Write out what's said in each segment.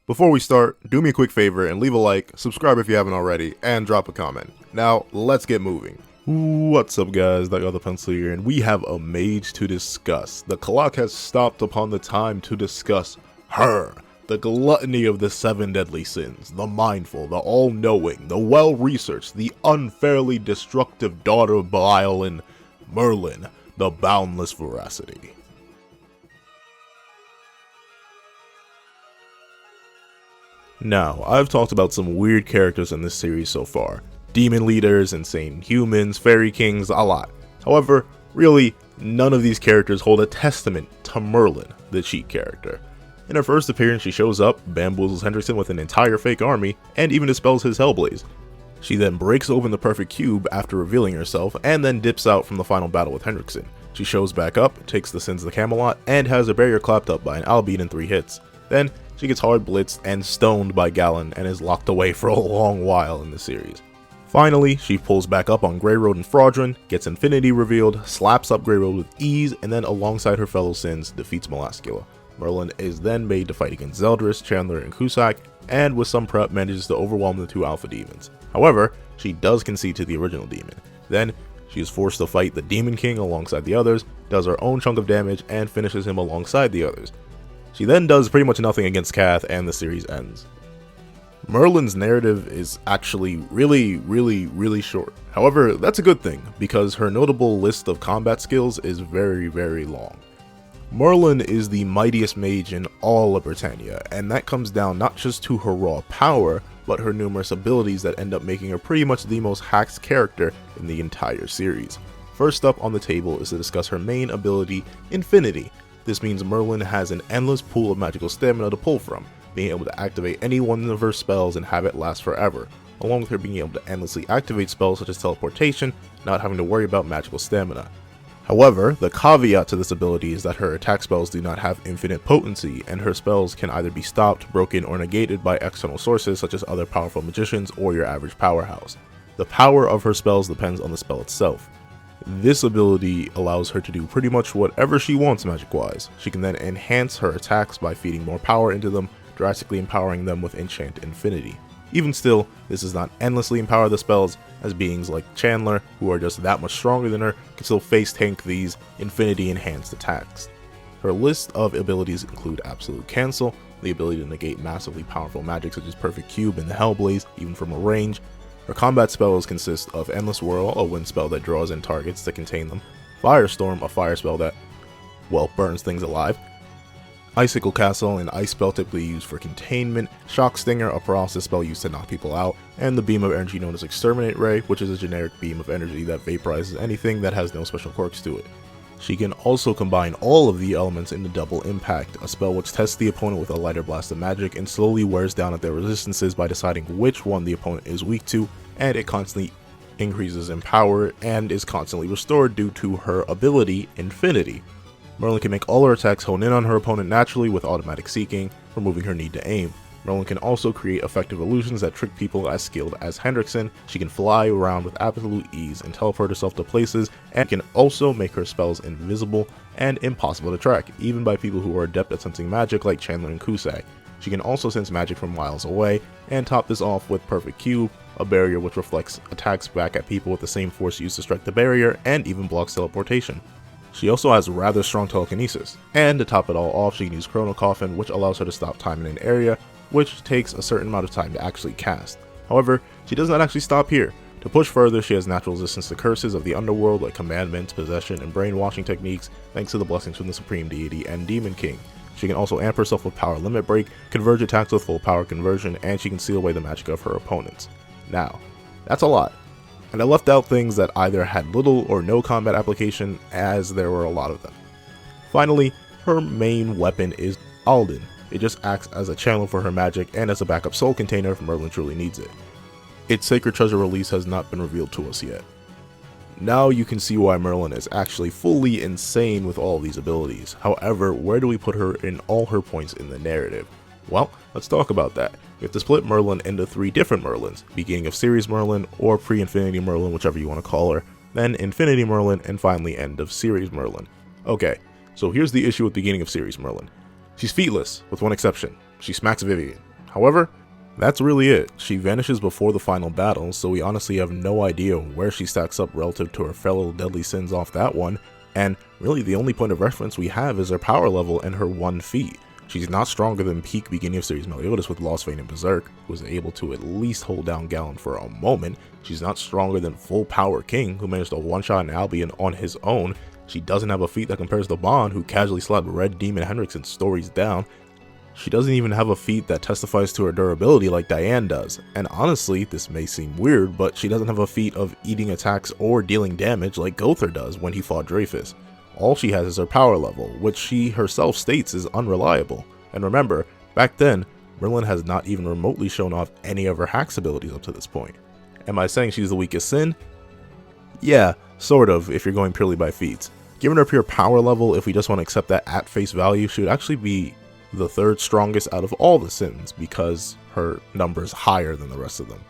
Before we start, do me a quick favor and leave a like, subscribe if you haven't already, and drop a comment. Now, let's get moving. What's up guys, that got the pencil here, and we have a mage to discuss. The clock has stopped upon the time to discuss her, the gluttony of the 7 deadly sins, the mindful, the all-knowing, the well-researched, the unfairly destructive daughter of Belial and Merlin, the boundless veracity. Now, I've talked about some weird characters in this series so far. Demon leaders, insane humans, fairy kings, a lot. However, really, none of these characters hold a testament to Merlin, the cheat character. In her first appearance, she shows up, bamboozles Hendrickson with an entire fake army, and even dispels his Hellblaze. She then breaks open the perfect cube after revealing herself, and then dips out from the final battle with Hendrickson. She shows back up, takes the sins of the Camelot, and has her barrier clapped up by an Albean in 3 hits. Then, she gets hard blitzed and stoned by Galen and is locked away for a long while in the series. Finally, she pulls back up on Grey Road and Fraudron, gets Infinity revealed, slaps up Grey Road with ease, and then alongside her fellow sins, defeats Melascula. Merlin is then made to fight against Zeldris, Chandler, and Cusack, and with some prep manages to overwhelm the 2 alpha demons. However, she does concede to the original demon. Then, she is forced to fight the Demon King alongside the others, does her own chunk of damage, and finishes him alongside the others. She then does pretty much nothing against Cath, and the series ends. Merlin's narrative is actually really short. However, that's a good thing, because her notable list of combat skills is very long. Merlin is the mightiest mage in all of Britannia, and that comes down not just to her raw power, but her numerous abilities that end up making her pretty much the most hacked character in the entire series. First up on the table is to discuss her main ability, Infinity. This means Merlin has an endless pool of magical stamina to pull from, being able to activate any one of her spells and have it last forever, along with her being able to endlessly activate spells such as teleportation, not having to worry about magical stamina. However, the caveat to this ability is that her attack spells do not have infinite potency, and her spells can either be stopped, broken, or negated by external sources such as other powerful magicians or your average powerhouse. The power of her spells depends on the spell itself. This ability allows her to do pretty much whatever she wants magic-wise. She can then enhance her attacks by feeding more power into them, drastically empowering them with Enchant Infinity. Even still, this does not endlessly empower the spells, as beings like Chandler, who are just that much stronger than her, can still face tank these Infinity enhanced attacks. Her list of abilities include Absolute Cancel, the ability to negate massively powerful magic such as Perfect Cube and the Hellblaze, even from a range. Her combat spells consist of Endless Whirl, a wind spell that draws in targets to contain them, Firestorm, a fire spell that, well, burns things alive, Icicle Castle, an ice spell typically used for containment, Shock Stinger, a paralysis spell used to knock people out, and the beam of energy known as Exterminate Ray, which is a generic beam of energy that vaporizes anything that has no special quirks to it. She can also combine all of the elements into Double Impact, a spell which tests the opponent with a lighter blast of magic and slowly wears down at their resistances by deciding which one the opponent is weak to, and it constantly increases in power and is constantly restored due to her ability, Infinity. Merlin can make all her attacks hone in on her opponent naturally with automatic seeking, removing her need to aim. Merlin can also create effective illusions that trick people as skilled as Hendrickson. She can fly around with absolute ease and teleport herself to places, and can also make her spells invisible and impossible to track, even by people who are adept at sensing magic like Chandler and Cusack. She can also sense magic from miles away, and top this off with Perfect Cube, a barrier which reflects attacks back at people with the same force used to strike the barrier, and even blocks teleportation. She also has rather strong telekinesis, and to top it all off, she can use Chrono Coffin, which allows her to stop time in an area, which takes a certain amount of time to actually cast. However, she does not actually stop here. To push further, she has natural resistance to curses of the underworld like commandments, possession, and brainwashing techniques, thanks to the blessings from the Supreme Deity and Demon King. She can also amp herself with Power Limit Break, converge attacks with full power conversion, and she can seal away the magic of her opponents. Now, that's a lot. And I left out things that either had little or no combat application, as there were a lot of them. Finally, her main weapon is Alden. It just acts as a channel for her magic and as a backup soul container if Merlin truly needs it. Its Sacred Treasure release has not been revealed to us yet. Now you can see why Merlin is actually fully insane with all of these abilities. However, where do we put her in all her points in the narrative? Well, let's talk about that. We have to split Merlin into 3 different Merlins, beginning of Series Merlin, or Pre-Infinity Merlin, whichever you want to call her, then Infinity Merlin, and finally End of Series Merlin. Okay, so here's the issue with beginning of Series Merlin. She's featless, with one exception. She smacks Vivian. However, that's really it. She vanishes before the final battle, so we honestly have no idea where she stacks up relative to her fellow deadly sins off that one, and really the only point of reference we have is her power level and her one feat. She's not stronger than peak beginning of series Meliodas with Lost Vein and Berserk, who was able to at least hold down Galen for a moment. She's not stronger than full power King, who managed to one-shot an Albion on his own. She doesn't have a feat that compares to Bond, who casually slapped Red Demon Hendrix in stories down. She doesn't even have a feat that testifies to her durability like Diane does. And honestly, this may seem weird, but she doesn't have a feat of eating attacks or dealing damage like Gother does when he fought Dreyfus. All she has is her power level, which she herself states is unreliable. And remember, back then, Merlin has not even remotely shown off any of her hacks abilities up to this point. Am I saying she's the weakest sin? Yeah, sort of, if you're going purely by feats. Given her pure power level, if we just want to accept that at face value, she would actually be the third strongest out of all the sins because her number is higher than the rest of them.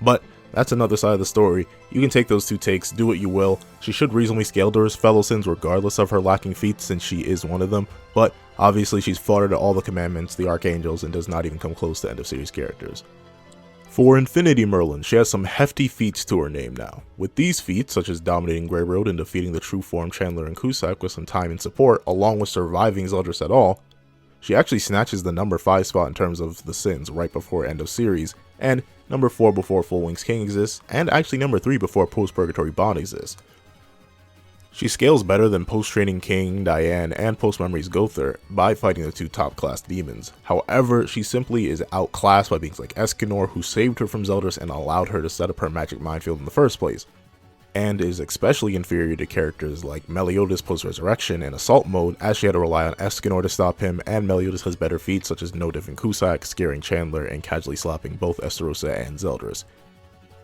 But that's another side of the story. You can take those two takes, do what you will. She should reasonably scale to her fellow sins regardless of her lacking feats, since she is one of them, but obviously she's fodder to all the commandments, the archangels, and does not even come close to end of series characters. For Infinity Merlin, she has some hefty feats to her name now. With these feats, such as dominating Grey Road and defeating the true form Chandler and Cusack with some time and support, along with surviving Zeldris at all, she actually snatches the number 5 spot in terms of the sins right before end of series, and number 4 before Full Wings King exists, and actually number 3 before Post Purgatory Bond exists. She scales better than Post Training King, Diane, and Post Memories Gother by fighting the two top class demons. However, she simply is outclassed by beings like Escanor, who saved her from Zeldris and allowed her to set up her magic minefield in the first place, and is especially inferior to characters like Meliodas post-resurrection and assault mode, as she had to rely on Escanor to stop him, and Meliodas has better feats such as no diff and Cusack, scaring Chandler, and casually slapping both Estarossa and Zeldris.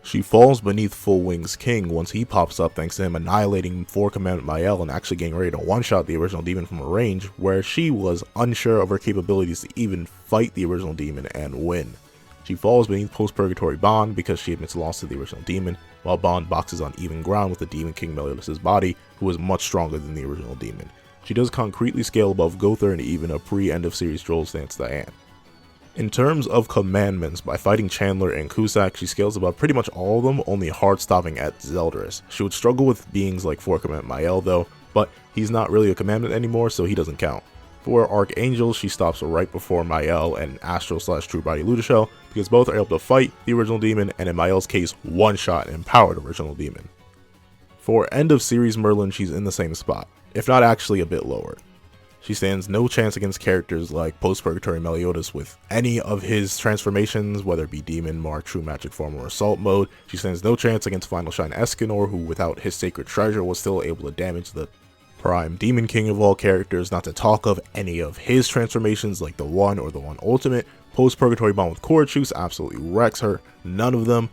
She falls beneath Full Wings King once he pops up thanks to him annihilating 4 Commandment Mael and actually getting ready to one-shot the original demon from a range, where she was unsure of her capabilities to even fight the original demon and win. She falls beneath Post-Purgatory Bond because she admits loss to the original demon, while Bond boxes on even ground with the Demon King Meliodas' body, who is much stronger than the original demon. She does concretely scale above Gother and even a pre-end of series Droll stance Diane. In terms of commandments, by fighting Chandler and Cusack, she scales above pretty much all of them, only hard stopping at Zeldris. She would struggle with beings like 4 Commandment Mael though, but he's not really a commandment anymore, so he doesn't count. For Archangels, she stops right before Mael and Astral/True Body Ludishel, because both are able to fight the original demon, and in Mael's case, one-shot and empower the original demon. For end of series Merlin, she's in the same spot, if not actually a bit lower. She stands no chance against characters like Post-Purgatory Meliodas with any of his transformations, whether it be Demon, Mark, True Magic Form, or Assault Mode. She stands no chance against Final Shine Escanor, who without his Sacred Treasure was still able to damage the Prime Demon King of all characters, not to talk of any of his transformations like the One or the One Ultimate. Post-Purgatory Bond with Corchus absolutely wrecks her. None of them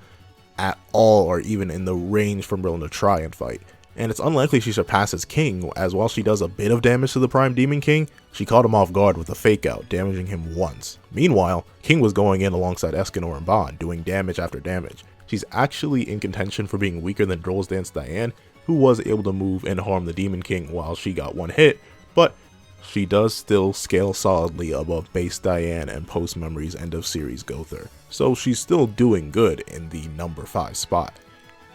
at all are even in the range for Merlin to try and fight. And it's unlikely she surpasses King, as while she does a bit of damage to the Prime Demon King, she caught him off guard with a fake out, damaging him once. Meanwhile, King was going in alongside Escanor and Bond, doing damage after damage. She's actually in contention for being weaker than Droll's Dance Diane, who was able to move and harm the Demon King while she got one hit, but she does still scale solidly above base Diane and Post Memories end of series Gother, so she's still doing good in the number 5 spot.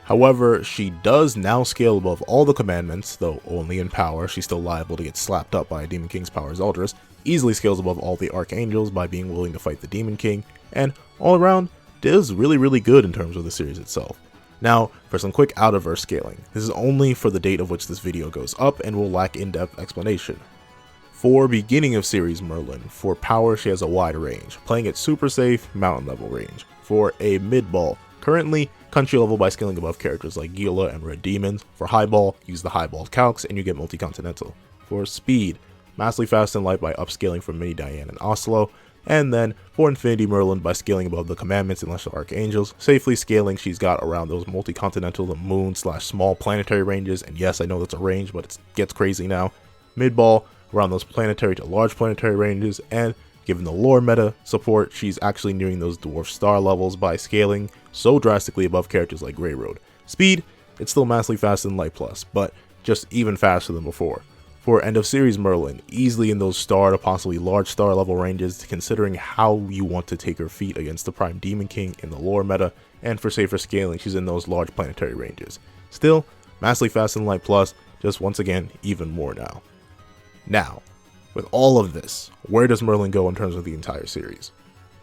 However, she does now scale above all the commandments, though only in power. She's still liable to get slapped up by a Demon King's power Zeldris, easily scales above all the Archangels by being willing to fight the Demon King, and all around does really good in terms of the series itself. Now, for some quick out-of-verse scaling. This is only for the date of which this video goes up and will lack in-depth explanation. For beginning of series Merlin, for power she has a wide range, playing at super safe, mountain level range. For a mid-ball, currently country level by scaling above characters like Gila and Red Demons. For high ball, use the high ball calcs and you get multi-continental. For speed, massively fast and light by upscaling from Mini Diane and Oslo. And then for Infinity Merlin by scaling above the commandments and lesser archangels. Safely scaling, she's got around those multi-continental to moon/small planetary ranges, and yes, I know that's a range, but it gets crazy now. Mid-ball, around those planetary to large planetary ranges, and given the lore meta support, she's actually nearing those dwarf star levels by scaling so drastically above characters like Grey Road. Speed, it's still massively fast and light plus, but just even faster than before. For end of series Merlin, easily in those star to possibly large star level ranges, considering how you want to take her feat against the Prime Demon King in the lore meta, and for safer scaling, she's in those large planetary ranges. Still, massively fast and light plus, just once again, even more now. Now, with all of this, where does Merlin go in terms of the entire series?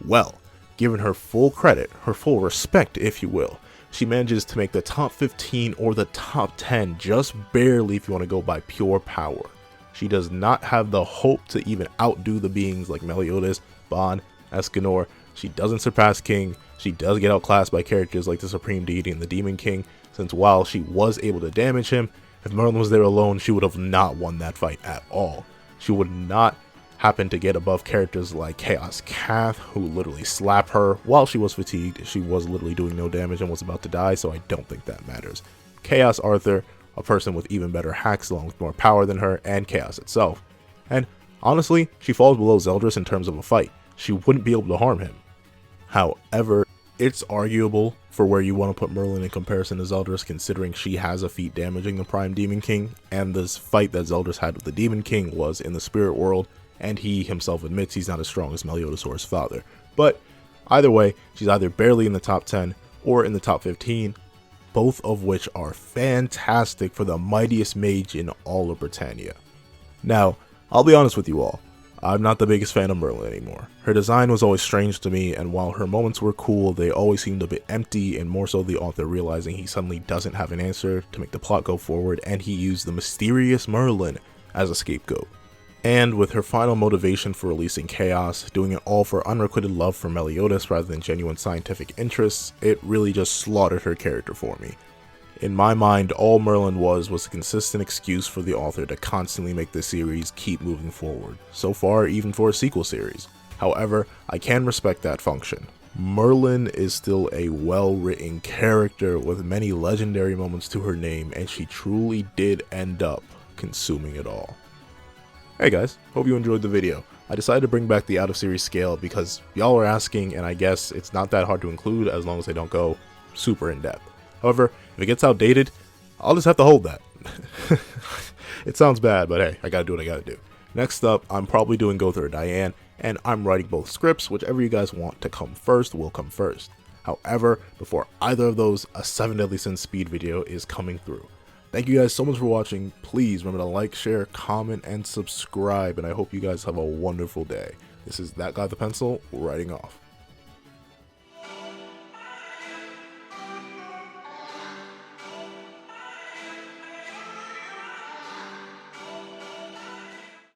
Well, given her full credit, her full respect if you will, she manages to make the top 15 or the top 10 just barely if you want to go by pure power. She does not have the hope to even outdo the beings like Meliodas, Ban, Escanor. She doesn't surpass King. She does get outclassed by characters like the Supreme Deity and the Demon King, since while she was able to damage him, if Merlin was there alone, she would have not won that fight at all. She would not happen to get above characters like Chaos Cath, who literally slapped her while she was fatigued. She was literally doing no damage and was about to die, so I don't think that matters. Chaos Arthur, a person with even better hacks along with more power than her, and Chaos itself. And honestly, she falls below Zeldris in terms of a fight. She wouldn't be able to harm him. However, it's arguable for where you want to put Merlin in comparison to Zeldris, considering she has a feat damaging the Prime Demon King, and this fight that Zeldris had with the Demon King was in the spirit world, and he himself admits he's not as strong as Meliodas or his father. But either way, she's either barely in the top 10 or in the top 15, both of which are fantastic for the mightiest mage in all of Britannia. Now, I'll be honest with you all, I'm not the biggest fan of Merlin anymore. Her design was always strange to me, and while her moments were cool, they always seemed a bit empty, and more so the author realizing he suddenly doesn't have an answer to make the plot go forward, and he used the mysterious Merlin as a scapegoat. And with her final motivation for releasing Chaos, doing it all for unrequited love for Meliodas rather than genuine scientific interests, it really just slaughtered her character for me. In my mind, all Merlin was a consistent excuse for the author to constantly make the series keep moving forward, so far even for a sequel series. However, I can respect that function. Merlin is still a well-written character with many legendary moments to her name, and she truly did end up consuming it all. Hey guys, hope you enjoyed the video. I decided to bring back the out of series scale because y'all are asking, and I guess it's not that hard to include as long as they don't go super in depth. However, if it gets outdated, I'll just have to hold that. It sounds bad, but hey, I gotta do what I gotta do. Next up, I'm probably doing Gother or Diane, and I'm writing both scripts. Whichever you guys want to come first will come first. However, before either of those, a 7 Deadly Sins speed video is coming through. Thank you guys so much for watching. Please remember to like, share, comment, and subscribe, and I hope you guys have a wonderful day. This is That Guy with the Pencil, writing off.